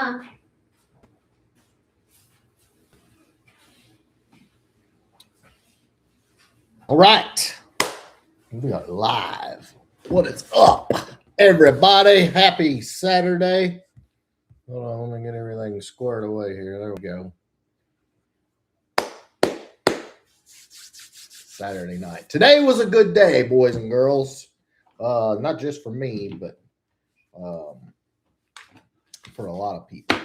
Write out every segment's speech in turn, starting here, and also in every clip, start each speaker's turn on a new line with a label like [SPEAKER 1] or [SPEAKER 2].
[SPEAKER 1] All right. We are live. What is up, everybody? Happy Saturday. Hold on, let me get everything squared away here. There we go. Saturday night. Today was a good day, boys and girls. Not just for me, but for a lot of people.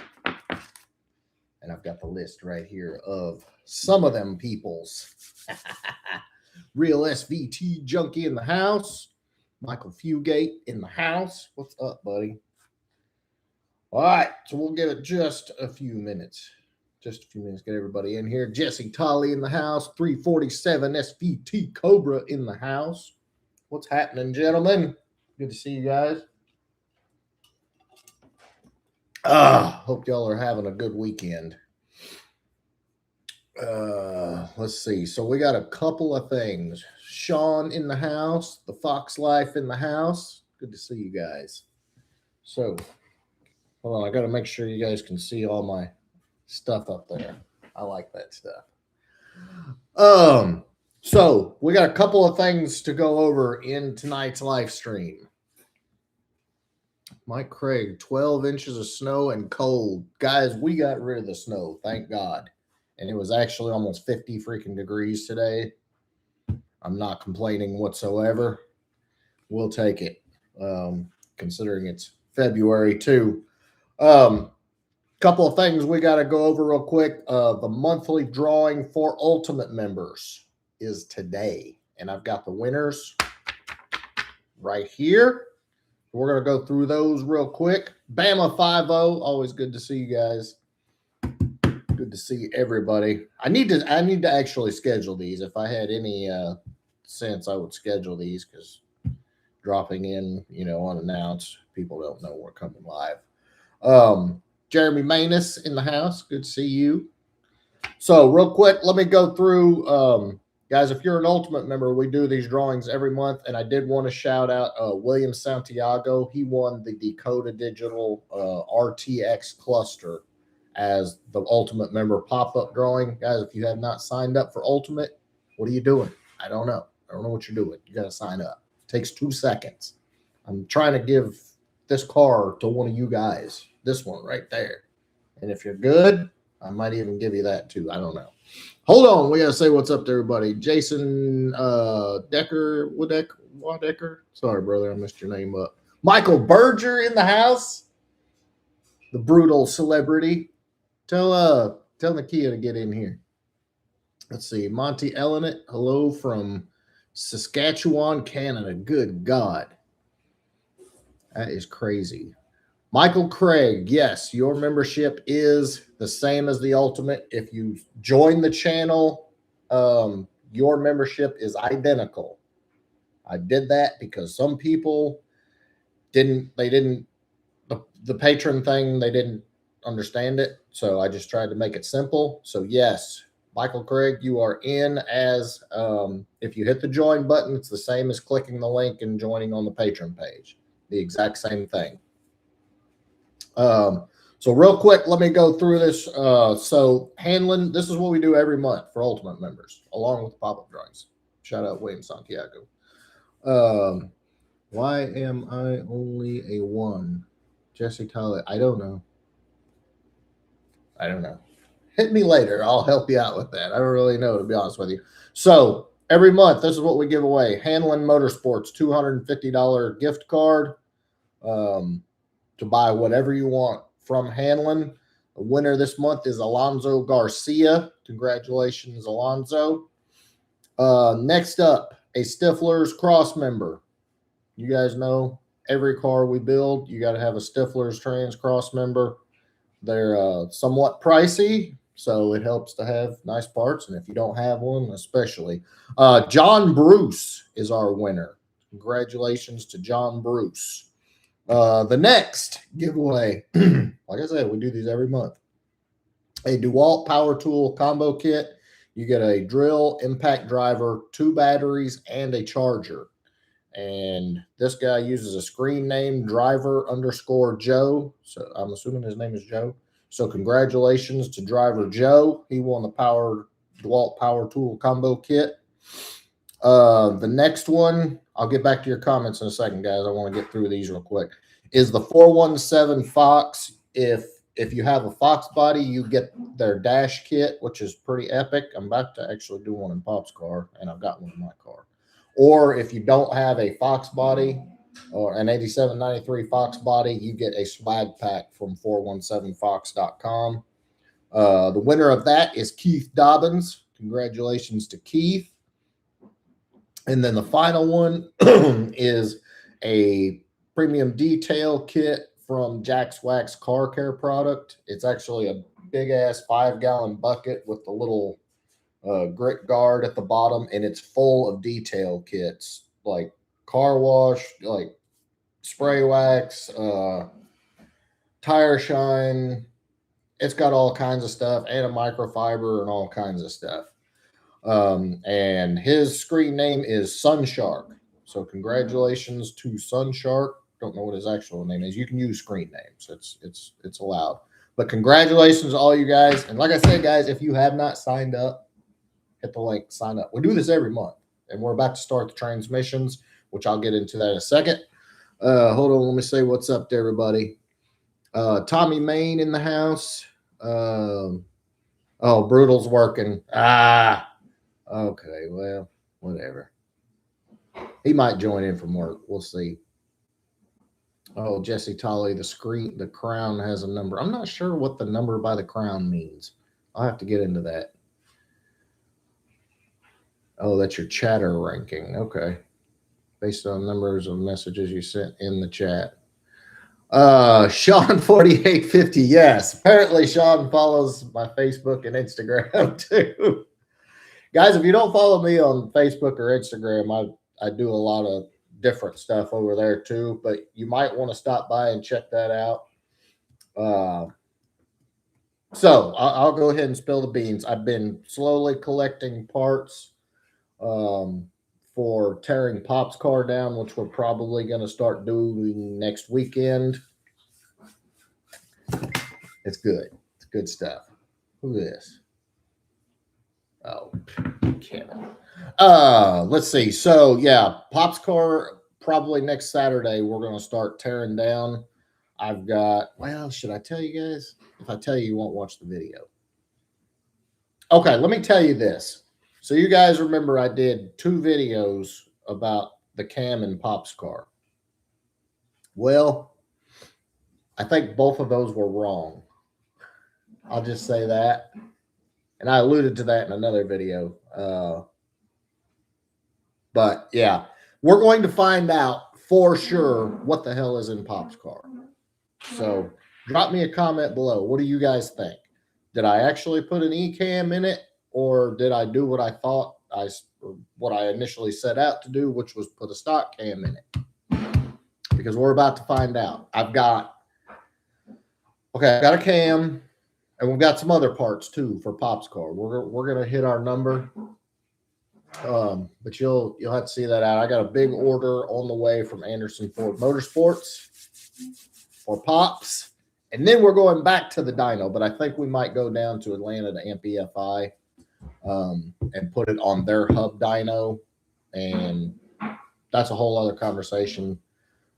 [SPEAKER 1] And I've got the list right here of some of them peoples. Real SVT junkie in the house. Michael Fugate in the house. What's up, buddy? All right, so we'll give it just a few minutes. Just a few minutes. Get everybody in here. Jesse Tolley in the house. 347 SVT Cobra in the house. What's happening, gentlemen? Good to see you guys. Hope y'all are having a good weekend. Let's see. So we got a couple of things. Sean in the house. The Fox Life in the house. Good to see you guys. So, hold on. I got to make sure you guys can see all my stuff up there. I like that stuff. So we got a couple of things to go over in tonight's live stream. Mike Craig, 12 inches of snow and cold. Guys, we got rid of the snow, thank God. And it was actually almost 50 freaking degrees today. I'm not complaining whatsoever. We'll take it, considering it's February too. Couple of things we got to go over real quick. The monthly drawing for Ultimate members is today. And I've got the winners right here. We're going to go through those real quick. Bama 5-0. Always good to see you guys. Good to see everybody. I need to actually schedule these. If I had any sense, I would schedule these because dropping in, unannounced, people don't know we're coming live. Jeremy Manus in the house. Good to see you. So real quick, let me go through, guys, if you're an Ultimate member, we do these drawings every month. And I did want to shout out William Santiago. He won the Dakota Digital RTX cluster as the Ultimate member pop-up drawing. Guys, if you have not signed up for Ultimate, what are you doing? I don't know. I don't know what you're doing. You got to sign up. It takes 2 seconds. I'm trying to give this car to one of you guys. This one right there. And if you're good, I might even give you that too. I don't know. Hold on. We got to say what's up to everybody. Jason Decker, Wadecker. Sorry, brother. I messed your name up. Michael Berger in the house. The brutal celebrity. Tell Nakia to get in here. Let's see. Monty Elliott. Hello from Saskatchewan, Canada. Good God. That is crazy. Michael Craig, yes, your membership is the same as the Ultimate. If you join the channel, your membership is identical. I did that because some people the patron thing, they didn't understand it. So I just tried to make it simple. So yes, Michael Craig, you are in as, if you hit the join button, it's the same as clicking the link and joining on the patron page. The exact same thing. So real quick, let me go through this. So handling, this is what we do every month for Ultimate members, along with pop-up drawings. Shout out William Santiago. Why am I only a 1? Jesse Tyler, I don't know. Hit me later. I'll help you out with that. I don't really know, to be honest with you. So every month, this is what we give away. Hanlon Motorsports, $250 gift card. To buy whatever you want from Hanlon. The winner this month is Alonzo Garcia. Congratulations, Alonzo. Next up, a Stifler's Cross member. You guys know every car we build, you got to have a Stifler's Trans Cross member. They're somewhat pricey, so it helps to have nice parts. And if you don't have one, especially. John Bruce is our winner. Congratulations to John Bruce. The next giveaway, like I said, we do these every month. A DeWalt Power Tool combo kit. You get a drill, impact driver, 2 batteries, and a charger. And this guy uses a screen name, driver_Joe. So I'm assuming his name is Joe. So congratulations to driver Joe. He won the DeWalt Power Tool Combo Kit. The next one, I'll get back to your comments in a second, guys. I want to get through these real quick. Is the 417 Fox. If you have a Fox body, you get their dash kit, which is pretty epic. I'm about to actually do one in Pop's car, and I've got one in my car. Or if you don't have a Fox body or an 8793 Fox body, you get a swag pack from 417fox.com. The winner of that is Keith Dobbins. Congratulations to Keith. And then the final one is a premium detail kit from Jack's Wax Car Care product. It's actually a big ass 5-gallon bucket with the little grit guard at the bottom, and it's full of detail kits like car wash, like spray wax, tire shine. It's got all kinds of stuff and a microfiber and all kinds of stuff. And his screen name is Sunshark. So congratulations to Sunshark. Don't know what his actual name is. You can use screen names. It's allowed. But congratulations to all you guys. And like I said, guys, if you have not signed up, hit the link, sign up. We do this every month. And we're about to start the transmissions, which I'll get into that in a second. Hold on, let me say what's up to everybody. Tommy Main in the house. Oh, Brutal's working. Okay, well, whatever. He might join in from work. We'll see. Oh, Jesse Tolley, the crown has a number. I'm not sure what the number by the crown means. I'll have to get into that. Oh, that's your chatter ranking. Okay. Based on numbers of messages you sent in the chat. Sean 4850. Yes. Apparently Sean follows my Facebook and Instagram too. Guys, if you don't follow me on Facebook or Instagram, I do a lot of different stuff over there too, but you might want to stop by and check that out. So I'll go ahead and spill the beans. I've been slowly collecting parts for tearing Pop's car down, which we're probably going to start doing next weekend. It's good. It's good stuff. Who is this? Oh, Kevin. Let's see. So yeah, Pop's car probably next Saturday we're going to start tearing down. I've got, well, should I tell you guys? If I tell you, you won't watch the video. Okay, let me tell you this. So you guys remember I did 2 videos about the cam in Pop's car. Well, I think both of those were wrong. I'll just say that. And I alluded to that in another video. But yeah, we're going to find out for sure what the hell is in Pop's car. So drop me a comment below. What do you guys think? Did I actually put an eCam in it, or did I do what I thought what I initially set out to do, which was put a stock cam in it? Because we're about to find out. I've got a cam, and we've got some other parts too for Pop's car. We're gonna hit our number. But you'll have to see that out. I got a big order on the way from Anderson Ford Motorsports for Pops. And then we're going back to the dyno, but I think we might go down to Atlanta to Amp EFI and put it on their hub dyno. And that's a whole other conversation.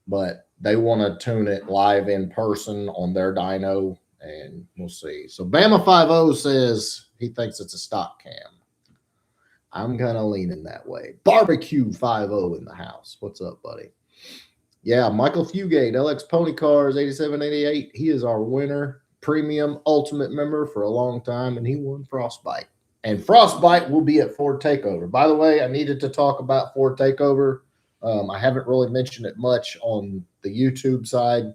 [SPEAKER 1] But they want to tune it live in person on their dyno, and we'll see. So Bama50 says he thinks it's a stock cam. I'm kind of leaning that way. Barbecue 50 in the house. What's up, buddy? Yeah, Michael Fugate, LX Pony Cars 8788. He is our winner, premium ultimate member for a long time, and he won Frostbite. And Frostbite will be at Ford Takeover. By the way, I needed to talk about Ford Takeover. I haven't really mentioned it much on the YouTube side.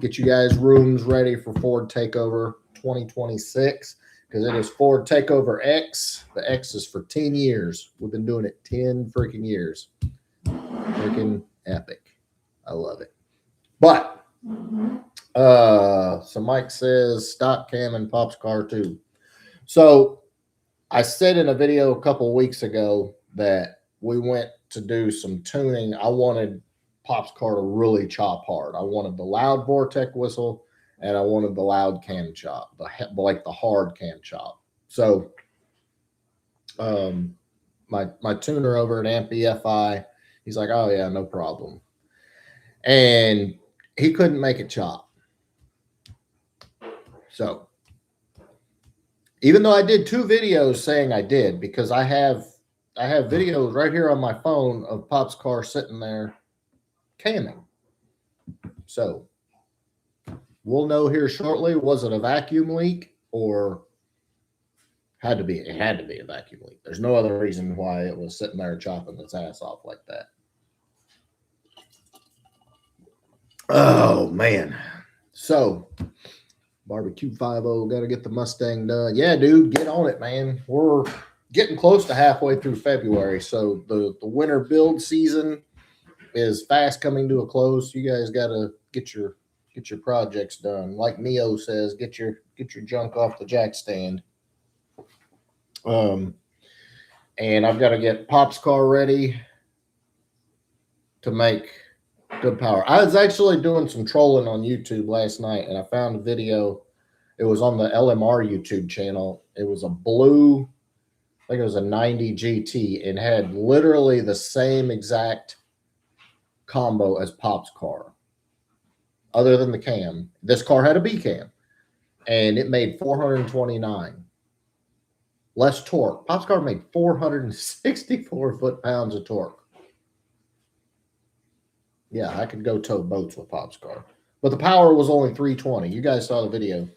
[SPEAKER 1] Get you guys rooms ready for Ford Takeover 2026. Because it is Ford Takeover X. The X is for 10 years. We've been doing it 10 freaking years. Freaking epic. I love it. But, so Mike says stock cam in Pop's car too. So I said in a video a couple weeks ago that we went to do some tuning, I wanted Pop's car to really chop hard. I wanted the loud Vortec whistle, and I wanted the loud cam chop, like the hard cam chop. So, my tuner over at Amp EFI, he's like, "Oh yeah, no problem," and he couldn't make it chop. So, even though I did 2 videos saying I did, because I have videos right here on my phone of Pop's car sitting there camming. So we'll know here shortly, was it a vacuum leak or it had to be a vacuum leak. There's no other reason why it was sitting there chopping its ass off like that. Oh man. So Barbecue 5-0, got to get the Mustang done. Yeah, dude, get on it, man. We're getting close to halfway through February, so the winter build season is fast coming to a close. You guys got to get your projects done. Like Neo says, get your junk off the jack stand. And I've got to get Pop's car ready to make good power. I was actually doing some trolling on YouTube last night, and I found a video. It was on the LMR YouTube channel. It was a blue, I think it was a 90 GT, and had literally the same exact combo as Pop's car, other than the cam. This car had a B cam, and it made 429 less torque. Pop's car made 464 foot-pounds of torque. Yeah, I could go tow boats with Pop's car, but the power was only 320. You guys saw the video,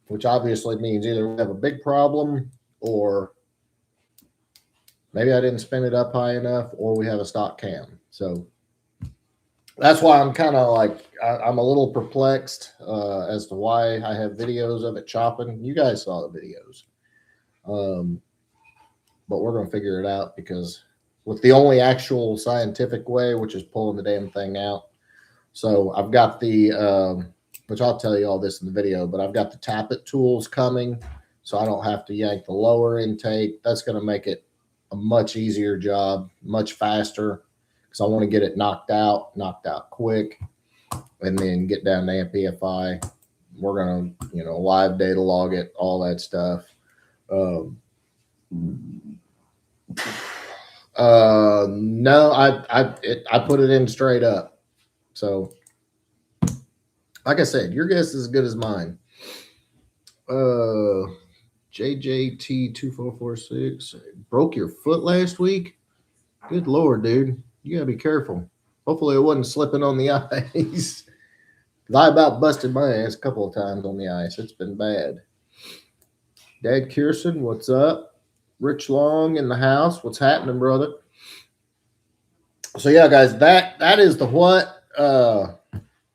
[SPEAKER 1] which obviously means either we have a big problem, or maybe I didn't spin it up high enough, or we have a stock cam. So that's why I'm kind of like, I'm a little perplexed as to why I have videos of it chopping. You guys saw the videos. But we're going to figure it out, because with the only actual scientific way, which is pulling the damn thing out. So I've got the, which I'll tell you all this in the video, but I've got the tappet tools coming, so I don't have to yank the lower intake. That's going to make it a much easier job, much faster, because I want to get it knocked out quick, and then get down to Amp EFI. We're going to, live data log it, all that stuff. No, I put it in straight up. So, like I said, your guess is as good as mine. JJT2446 broke your foot last week. Good Lord, dude. You gotta be careful. Hopefully it wasn't slipping on the ice. I about busted my ass a couple of times on the ice. It's been bad. Dad Kirsten, what's up? Rich Long in the house. What's happening, brother? So yeah, guys, that is the what.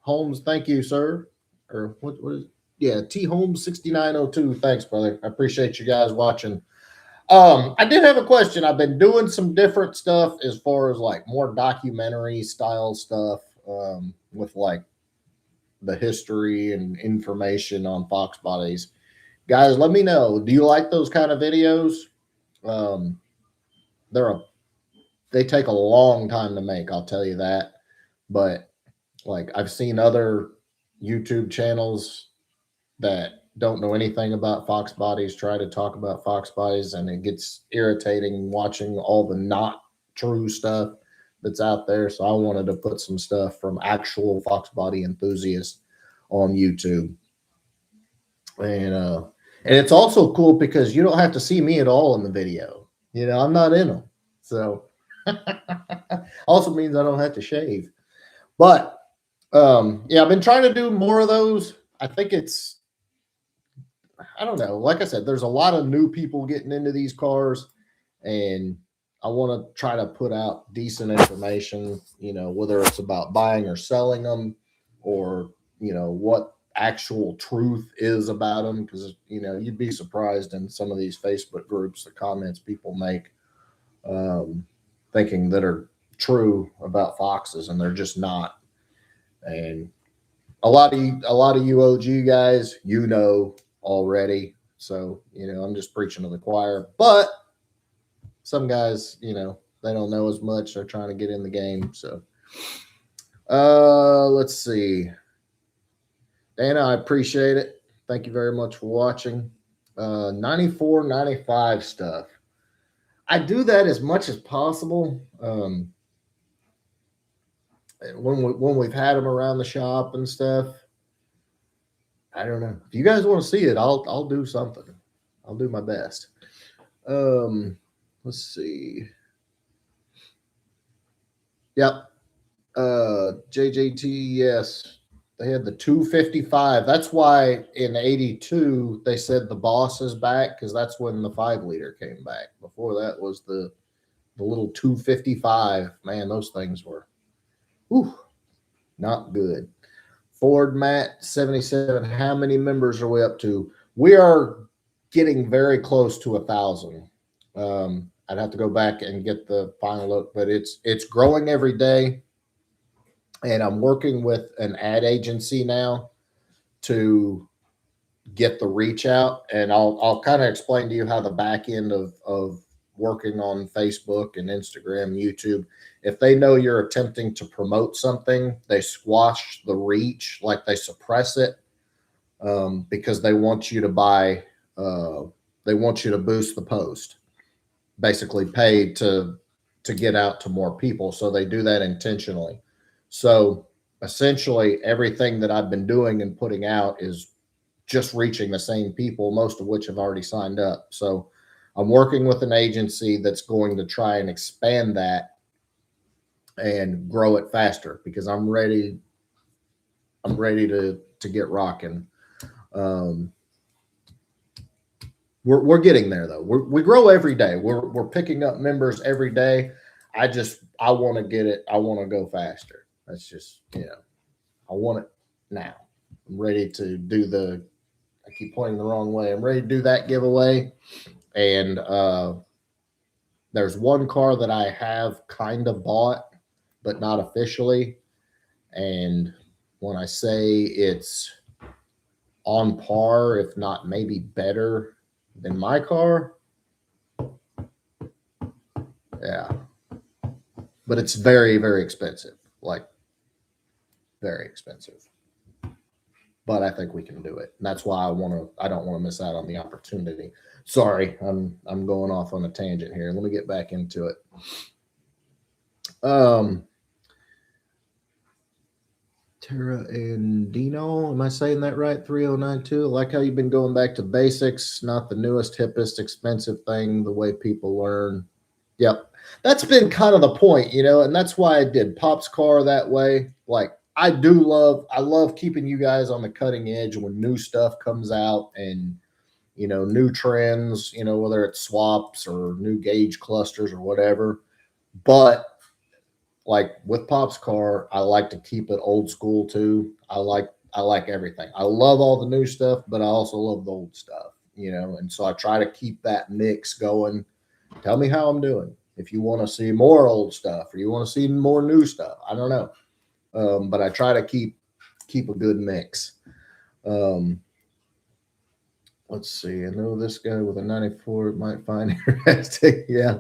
[SPEAKER 1] Holmes, thank you, sir. Or what is it? Yeah, T Holmes 6902. Thanks, brother. I appreciate you guys watching. I did have a question. I've been doing some different stuff as far as like more documentary style stuff, with like the history and information on Fox bodies. Guys, let me know. Do you like those kind of videos? They take a long time to make, I'll tell you that. But like, I've seen other YouTube channels that don't know anything about Fox bodies try to talk about Fox bodies, and it gets irritating watching all the not true stuff that's out there. So I wanted to put some stuff from actual Fox body enthusiasts on YouTube. And it's also cool because you don't have to see me at all in the video. I'm not in them. So also means I don't have to shave. But yeah, I've been trying to do more of those. I think I don't know. Like I said, there's a lot of new people getting into these cars, and I want to try to put out decent information, whether it's about buying or selling them, or, what actual truth is about them. Because, you'd be surprised in some of these Facebook groups, the comments people make, thinking that are true about Foxes, and they're just not. And a lot of you OG guys, already. So, I'm just preaching to the choir. But some guys, They don't know as much. They're trying to get in the game. So, let's see. Dana, I appreciate it. Thank you very much for watching. 94, 95 stuff. I do that as much as possible. When we've had them around the shop and stuff, I don't know. If you guys want to see it, I'll do something. I'll do my best. Let's see. Yep. JJT, yes. They had the 255. That's why in 82 they said the Boss is back, because that's when the 5-liter came back. Before that was the little 255. Man, those things were not good. Ford Matt 77. How many members are we up to? We are getting very close to 1,000. I'd have to go back and get the final look, but it's growing every day. And I'm working with an ad agency now to get the reach out. And I'll kind of explain to you how the back end of working on Facebook and Instagram, YouTube, if they know you're attempting to promote something, they squash the reach, like they suppress it, because they want you to buy, they want you to boost the post, basically pay to get out to more people. So they do that intentionally. So essentially everything that I've been doing and putting out is just reaching the same people, most of which have already signed up. So I'm working with an agency that's going to try and expand that and grow it faster, because I'm ready to get rocking. We're getting there though. We grow every day. We're picking up members every day. I want to get it. I want to go faster. That's just, I want it now. I'm ready to do I keep pointing the wrong way. I'm ready to do that giveaway. And there's one car that I have kind of bought, but not officially. And when I say it's on par, if not maybe better than my car, yeah. But it's very, very expensive. Like, very expensive. But I think we can do it. And that's why I don't want to miss out on the opportunity. Sorry, I'm going off on a tangent here. Let me get back into it. Tara and Dino, am I saying that right? 3092. I like how you've been going back to basics, not the newest, hippest, expensive thing, the way people learn. Yep. That's been kind of the point, and that's why I did Pop's Car that way. Like, I love keeping you guys on the cutting edge when new stuff comes out and, new trends, whether it's swaps or new gauge clusters or whatever. But like with Pop's Car, I like to keep it old school too. I like everything. I love all the new stuff, but I also love the old stuff, and so I try to keep that mix going. Tell me how I'm doing. If you want to see more old stuff or you want to see more new stuff, I don't know. But I try to keep a good mix. Let's see. I know this guy with a 94 might find interesting. Yeah.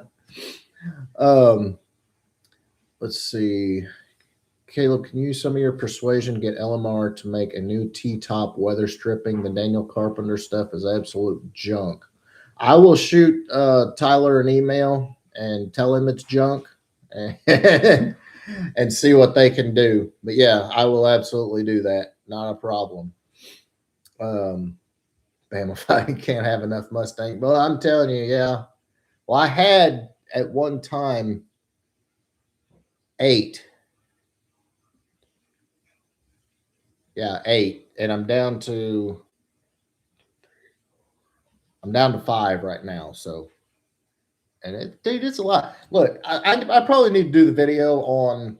[SPEAKER 1] Let's see. Caleb, can you use some of your persuasion to get LMR to make a new T-top weather stripping? The Daniel Carpenter stuff is absolute junk. I will shoot Tyler an email and tell him it's junk and see what they can do. But yeah, I will absolutely do that. Not a problem. If I can't have enough Mustang. Well, I'm telling you, yeah. Well, I had at one time 8. Yeah, 8. And I'm down to 5 right now. So, and dude, it's a lot. Look, I probably need to do the video on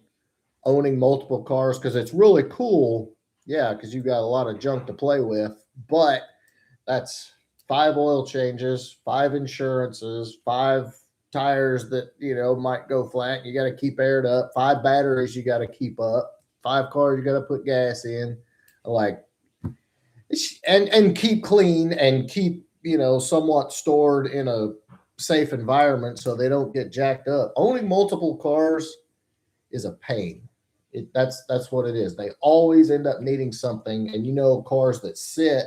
[SPEAKER 1] owning multiple cars, because it's really cool. Yeah, because you got a lot of junk to play with. But that's 5 oil changes, 5 insurances, 5 tires that might go flat. You got to keep aired up. 5 batteries you got to keep up. 5 cars you got to put gas in. Like, and keep clean and keep somewhat stored in a safe environment so they don't get jacked up. Owning multiple cars is a pain. That's what it is. They always end up needing something, and cars that sit,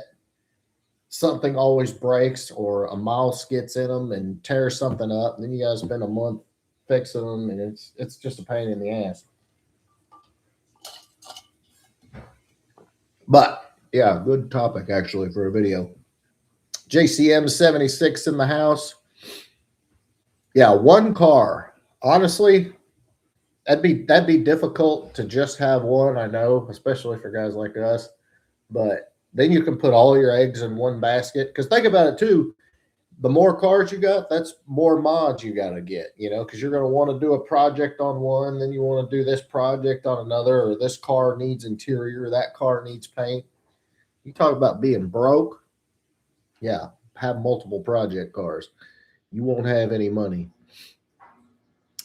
[SPEAKER 1] something always breaks or a mouse gets in them and tears something up. And then you guys spend a month fixing them, and it's just a pain in the ass. But yeah, good topic actually for a video. JCM 76 in the house. Yeah, one car. Honestly, that'd be difficult to just have one. I know, especially for guys like us. But then you can put all your eggs in one basket. Because think about it too. The more cars you got, that's more mods you got to get, because you're going to want to do a project on one, then you want to do this project on another, or this car needs interior, that car needs paint. You talk about being broke. Yeah, have multiple project cars. You won't have any money.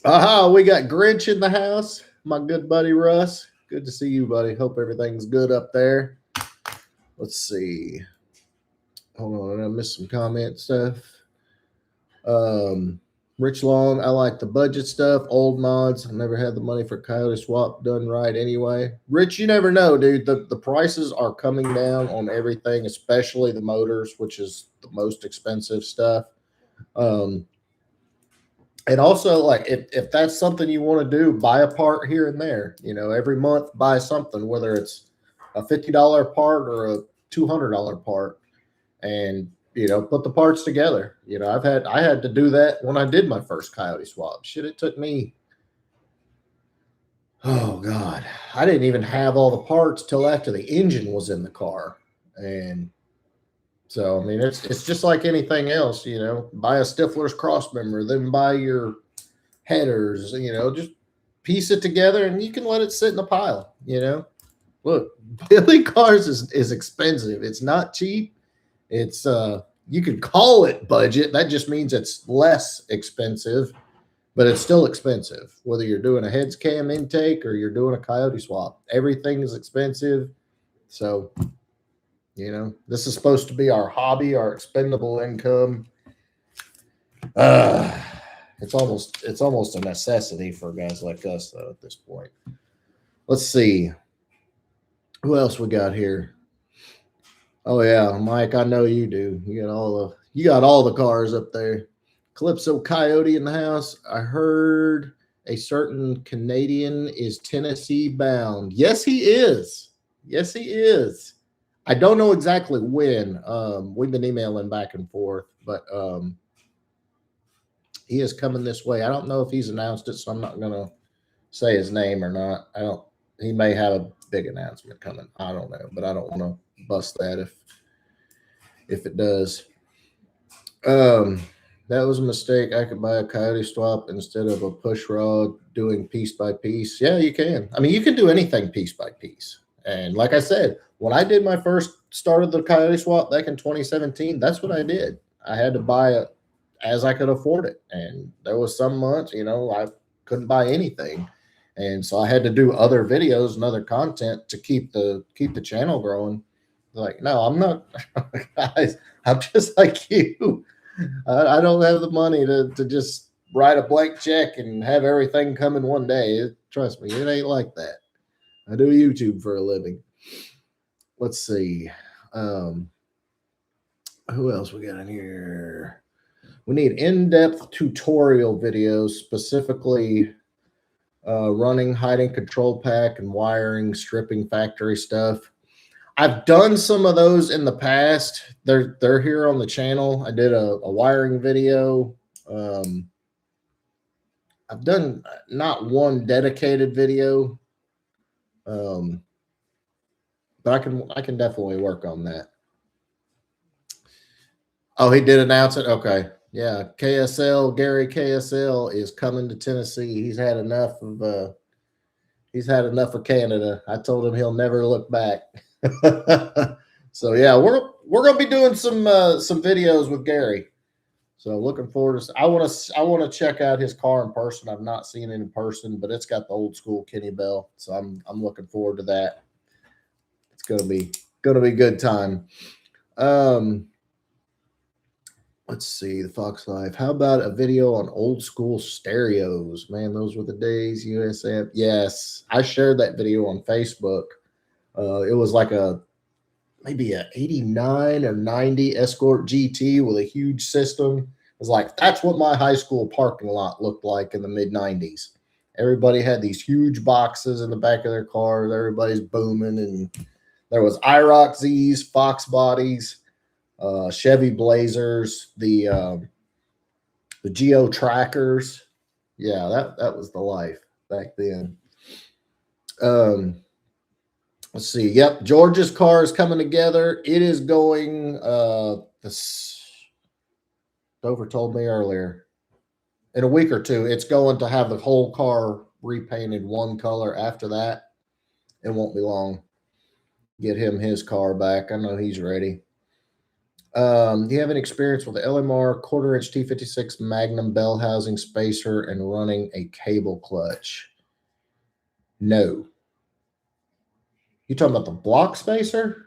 [SPEAKER 1] Aha, we got Grinch in the house. My good buddy Russ. Good to see you, buddy. Hope everything's good up there. Let's see. Hold on, I missed some comment stuff. Rich Long, I like the budget stuff. Old mods, I never had the money for Coyote Swap done right anyway. Rich, you never know, dude. The prices are coming down on everything, especially the motors, which is the most expensive stuff. And also, like, if that's something you want to do, buy a part here and there. Every month buy something, whether it's a $50 part or a $200 part, and put the parts together. I had to do that when I did my first Coyote Swap. Shit, it took me. Oh God, I didn't even have all the parts till after the engine was in the car, and so, I mean, it's just like anything else, buy a Stifler's cross member, then buy your headers, just piece it together and you can let it sit in a pile, Look, building cars is expensive. It's not cheap. It's, you could call it budget. That just means it's less expensive, but it's still expensive. Whether you're doing a heads cam intake or you're doing a Coyote Swap, everything is expensive. So, this is supposed to be our hobby, our expendable income. It's almost a necessity for guys like us, though, at this point. Let's see. Who else we got here? Oh yeah, Mike, I know you do. You got all the cars up there. Calypso Coyote in the house. I heard a certain Canadian is Tennessee bound. Yes, he is. Yes, he is. I don't know exactly when. We've been emailing back and forth, but he is coming this way. I don't know if he's announced it, so I'm not gonna say his name or not. He may have a big announcement coming. I don't know, but I don't want to bust that if it does. That was a mistake. I could buy a Coyote Swap instead of a push rod doing piece by piece. Yeah, you can. I mean, you can do anything piece by piece. And like I said, when I did my first started the Coyote Swap back in 2017, that's what I did. I had to buy it as I could afford it. And there was some months, I couldn't buy anything. And so I had to do other videos and other content to keep the channel growing. Like, no, I'm not, guys, I'm just like you. I don't have the money to just write a blank check and have everything come in one day. Trust me, it ain't like that. I do YouTube for a living. Let's see. Who else we got in here? We need in-depth tutorial videos, specifically running, hiding control pack, and wiring, stripping factory stuff. I've done some of those in the past. They're here on the channel. I did a wiring video. I've done not one dedicated video, but I can definitely work on that. Oh, he did announce it. Okay, yeah. KSL Gary KSL is coming to Tennessee. He's had enough of Canada. I told him he'll never look back. So yeah, we're gonna be doing some videos with Gary. So looking forward to. I want to check out his car in person. I've not seen it in person, but it's got the old school Kenny Bell. So I'm looking forward to that. It's gonna be good time. Let's see, the Fox Live. How about a video on old school stereos? Man, those were the days. USF. Yes, I shared that video on Facebook. It was like maybe a 89 or 90 Escort GT with a huge system. It was like, that's what my high school parking lot looked like in the mid 90s. Everybody had these huge boxes in the back of their cars. Everybody's booming, and there was IROC Z's, Fox bodies, Chevy Blazers, the Geo Trackers. Yeah, that was the life back then. Let's see. Yep, George's car is coming together. It is going. Dover told me earlier. In a week or two, it's going to have the whole car repainted one color. After that, it won't be long. Get him his car back. I know he's ready. Do you have any experience with the LMR quarter-inch T56 Magnum bell housing spacer and running a cable clutch? No. You talking about the block spacer?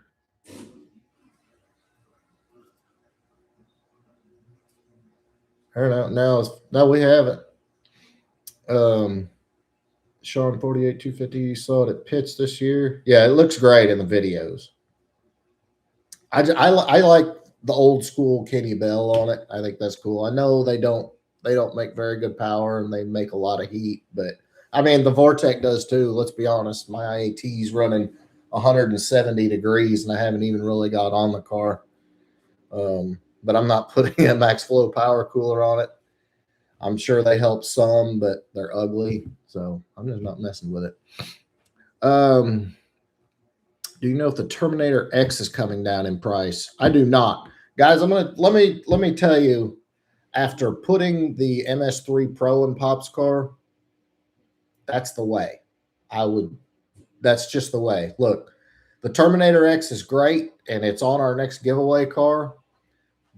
[SPEAKER 1] I don't know. No, we haven't. Sean 48 250. You saw it at Pitts this year. Yeah, it looks great in the videos. I like the old school Kenny Bell on it. I think that's cool. I know they don't make very good power and they make a lot of heat, but I mean the Vortec does too. Let's be honest. My IAT's running 170 degrees and I haven't even really got on the car. But I'm not putting a max flow power cooler on it. I'm sure they help some, but they're ugly, so I'm just not messing with it. Do you know if the Terminator X is coming down in price? I do not. Guys, let me tell you, after putting the MS3 Pro in Pop's car, that's the way. That's just the way. Look, the Terminator X is great and it's on our next giveaway car,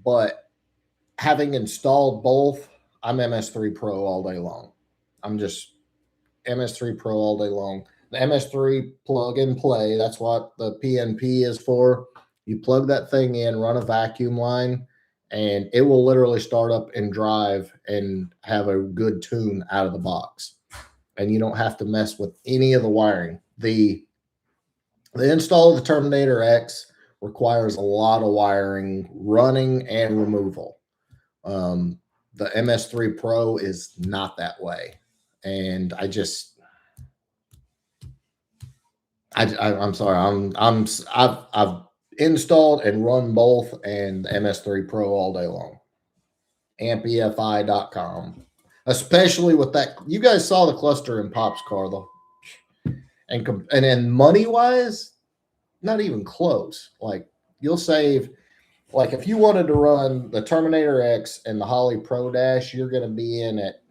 [SPEAKER 1] but having installed both, I'm MS3 Pro all day long. I'm just MS3 Pro all day long. The MS3 plug and play, that's what the PNP is for. You plug that thing in, run a vacuum line, and it will literally start up and drive and have a good tune out of the box. And you don't have to mess with any of the wiring. The install of the Terminator X requires a lot of wiring, running and removal. The MS3 Pro is not that way. And I'm sorry. I've installed and run both and MS3 Pro all day long. AmpEFI.com. Especially with that, you guys saw the cluster in Pop's car though, and then money wise, not even close. Like you'll save, like if you wanted to run the Terminator X and the Holly Pro Dash, you're going to be in at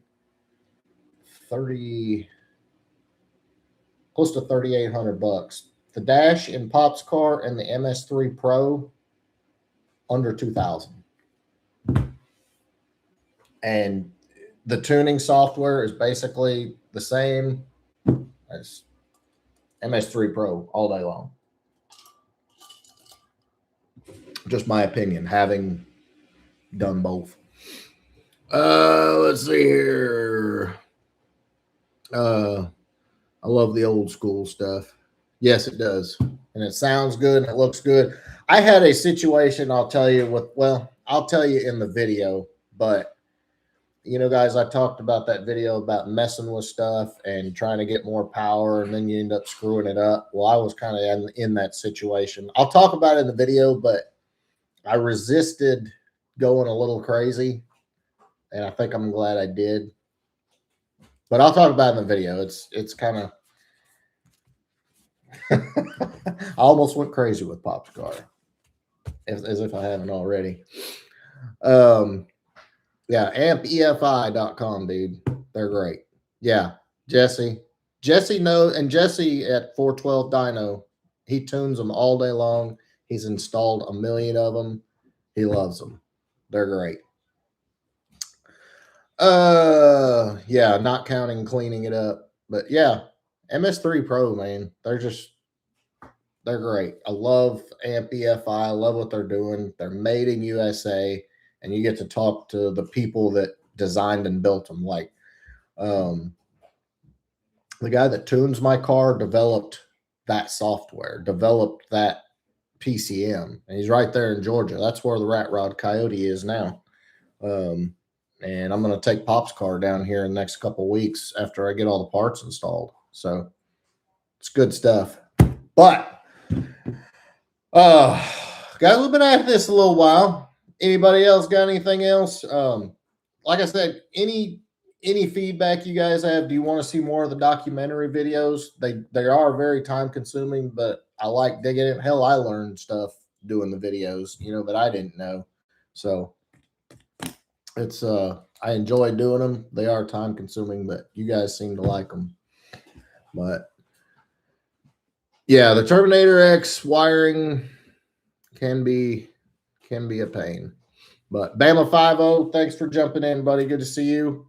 [SPEAKER 1] 30, close to $3,800. The Dash in Pop's car and the MS3 Pro under 2,000. And the tuning software is basically the same as MS3 Pro all day long. Just my opinion, having done both. Let's see here. I love the old school stuff. Yes, it does. And it sounds good and it looks good. I had a situation I'll tell you in the video, but you know, guys, I talked about that video about messing with stuff and trying to get more power, and then you end up screwing it up. Well, I was kind of in that situation. I'll talk about it in the video, but I resisted going a little crazy, and I think I'm glad I did. But I'll talk about it in the video. It's kind of I almost went crazy with Pop's car, as if I haven't already. Yeah, ampefi.com, dude. They're great. Yeah, Jesse knows, and Jesse at 412 Dyno, he tunes them all day long. He's installed a million of them. He loves them. They're great. Yeah, not counting cleaning it up, but yeah, MS3 Pro, man, they're great. I love AmpEFI. I love what they're doing. They're made in USA. and you get to talk to the people that designed and built them. Like the guy that tunes my car developed that software, developed that PCM, and he's right there in Georgia. That's where the Rat Rod Coyote is now. And I'm going to take Pop's car down here in the next couple of weeks after I get all the parts installed. So it's good stuff. But guys, we've been at this a little while. Anybody else got anything else? Like I said, any feedback you guys have? Do you want to see more of the documentary videos? They are very time consuming, but I like digging it. Hell, I learned stuff doing the videos, that I didn't know. So it's I enjoy doing them. They are time consuming, but you guys seem to like them. But yeah, the Terminator X wiring can be a pain. But Bama 5-0, thanks for jumping in, buddy. Good to see you.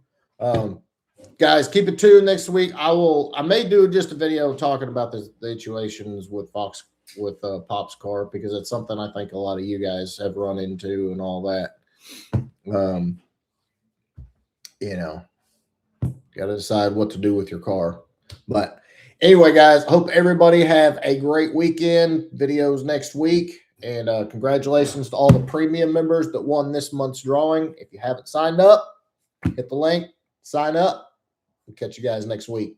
[SPEAKER 1] Guys, keep it tuned next week. I may do just a video talking about the situations with Pop's car, because it's something I think a lot of you guys have run into and all that. Got to decide what to do with your car. But anyway, guys, hope everybody have a great weekend. Videos next week. And congratulations to all the premium members that won this month's drawing. If you haven't signed up, hit the link, sign up. We'll catch you guys next week.